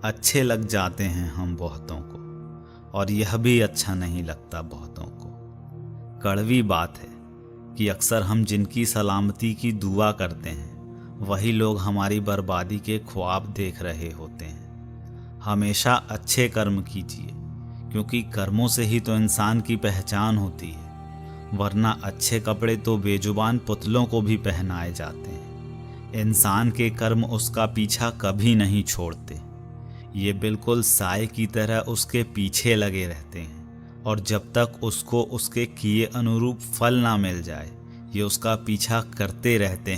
अच्छे लग जाते हैं हम बहुतों को, और यह भी अच्छा नहीं लगता बहुतों को। कड़वी बात है कि अक्सर हम जिनकी सलामती की दुआ करते हैं वही लोग हमारी बर्बादी के ख्वाब देख रहे होते हैं। हमेशा अच्छे कर्म कीजिए, क्योंकि कर्मों से ही तो इंसान की पहचान होती है, वरना अच्छे कपड़े तो बेजुबान पुतलों को भी पहनाए जाते हैं। इंसान के कर्म उसका पीछा कभी नहीं छोड़ते, ये बिल्कुल साए की तरह उसके पीछे लगे रहते हैं, और जब तक उसको उसके किए अनुरूप फल ना मिल जाए ये उसका पीछा करते रहते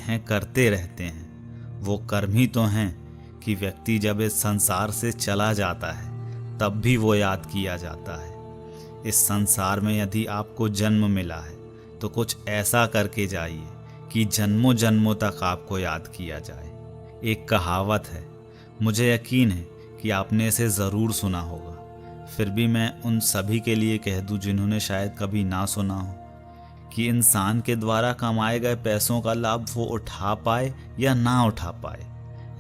हैं। वो कर्म ही तो हैं कि व्यक्ति जब इस संसार से चला जाता है तब भी वो याद किया जाता है। इस संसार में यदि आपको जन्म मिला है तो कुछ ऐसा करके जाइए कि जन्मों जन्मों तक आपको याद किया जाए। एक कहावत है, मुझे यकीन है कि आपने इसे ज़रूर सुना होगा, फिर भी मैं उन सभी के लिए कह दूं जिन्होंने शायद कभी ना सुना हो, कि इंसान के द्वारा कमाए गए पैसों का लाभ वो उठा पाए या ना उठा पाए,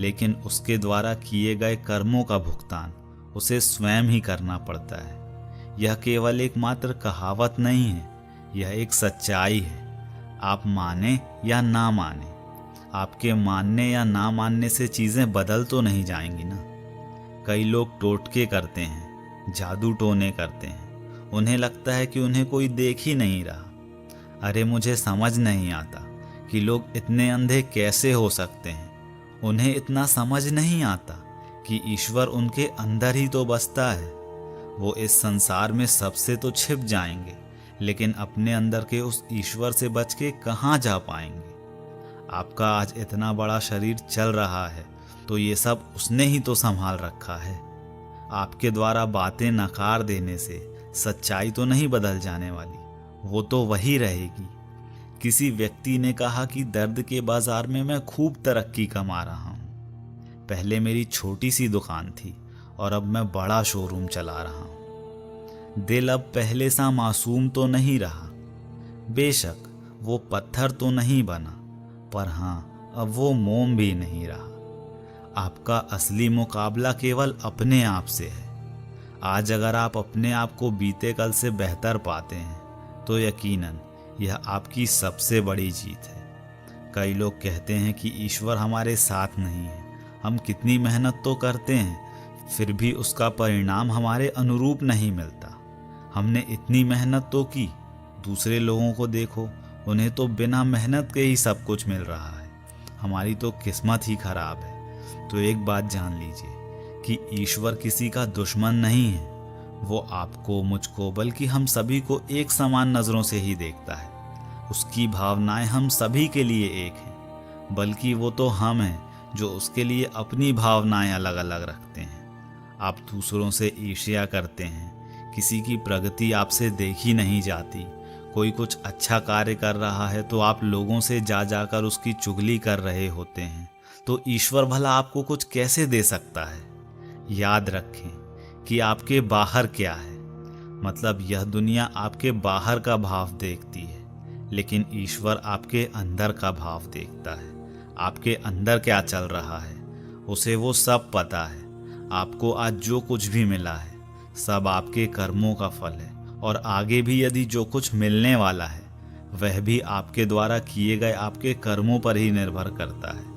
लेकिन उसके द्वारा किए गए कर्मों का भुगतान उसे स्वयं ही करना पड़ता है। यह केवल एक मात्र कहावत नहीं है, यह एक सच्चाई है। आप माने या ना माने, आपके मानने या ना मानने से चीज़ें बदल तो नहीं जाएंगी ना। कई लोग टोटके करते हैं, जादू टोने करते हैं, उन्हें लगता है कि उन्हें कोई देख ही नहीं रहा। अरे मुझे समझ नहीं आता कि लोग इतने अंधे कैसे हो सकते हैं। उन्हें इतना समझ नहीं आता कि ईश्वर उनके अंदर ही तो बसता है। वो इस संसार में सबसे तो छिप जाएंगे, लेकिन अपने अंदर के उस ईश्वर से बच के कहाँ जा पाएंगे। आपका आज इतना बड़ा शरीर चल रहा है तो ये सब उसने ही तो संभाल रखा है। आपके द्वारा बातें नकार देने से सच्चाई तो नहीं बदल जाने वाली, वो तो वही रहेगी। किसी व्यक्ति ने कहा कि दर्द के बाजार में मैं खूब तरक्की कमा रहा हूँ। पहले मेरी छोटी सी दुकान थी और अब मैं बड़ा शोरूम चला रहा हूँ। दिल अब पहले सा मासूम तो नहीं रहा, बेशक वो पत्थर तो नहीं बना, पर हाँ अब वो मोम भी नहीं रहा। आपका असली मुकाबला केवल अपने आप से है। आज अगर आप अपने आप को बीते कल से बेहतर पाते हैं तो यकीनन यह आपकी सबसे बड़ी जीत है। कई लोग कहते हैं कि ईश्वर हमारे साथ नहीं है। हम कितनी मेहनत तो करते हैं फिर भी उसका परिणाम हमारे अनुरूप नहीं मिलता। हमने इतनी मेहनत तो की, दूसरे लोगों को देखो, उन्हें तो बिना मेहनत के ही सब कुछ मिल रहा है। हमारी तो किस्मत ही खराब है। तो एक बात जान लीजिए कि ईश्वर किसी का दुश्मन नहीं है। वो आपको, मुझको, बल्कि हम सभी को एक समान नज़रों से ही देखता है। उसकी भावनाएं हम सभी के लिए एक हैं, बल्कि वो तो हम हैं जो उसके लिए अपनी भावनाएं अलग अलग रखते हैं। आप दूसरों से ईर्ष्या करते हैं, किसी की प्रगति आपसे देखी नहीं जाती। कोई कुछ अच्छा कार्य कर रहा है तो आप लोगों से जा जाकर उसकी चुगली कर रहे होते हैं। तो ईश्वर भला आपको कुछ कैसे दे सकता है? याद रखें कि आपके बाहर क्या है, मतलब यह दुनिया आपके बाहर का भाव देखती है, लेकिन ईश्वर आपके अंदर का भाव देखता है। आपके अंदर क्या चल रहा है उसे वो सब पता है। आपको आज जो कुछ भी मिला है सब आपके कर्मों का फल है, और आगे भी यदि जो कुछ मिलने वाला है वह भी आपके द्वारा किए गए आपके कर्मों पर ही निर्भर करता है।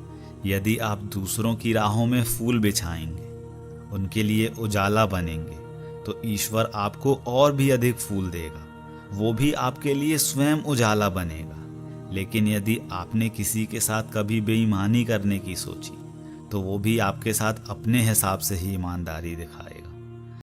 यदि आप दूसरों की राहों में फूल बिछाएंगे, उनके लिए उजाला बनेंगे, तो ईश्वर आपको और भी अधिक फूल देगा, वो भी आपके लिए स्वयं उजाला बनेगा। लेकिन यदि आपने किसी के साथ कभी बेईमानी करने की सोची तो वो भी आपके साथ अपने हिसाब से ही ईमानदारी दिखाएगा।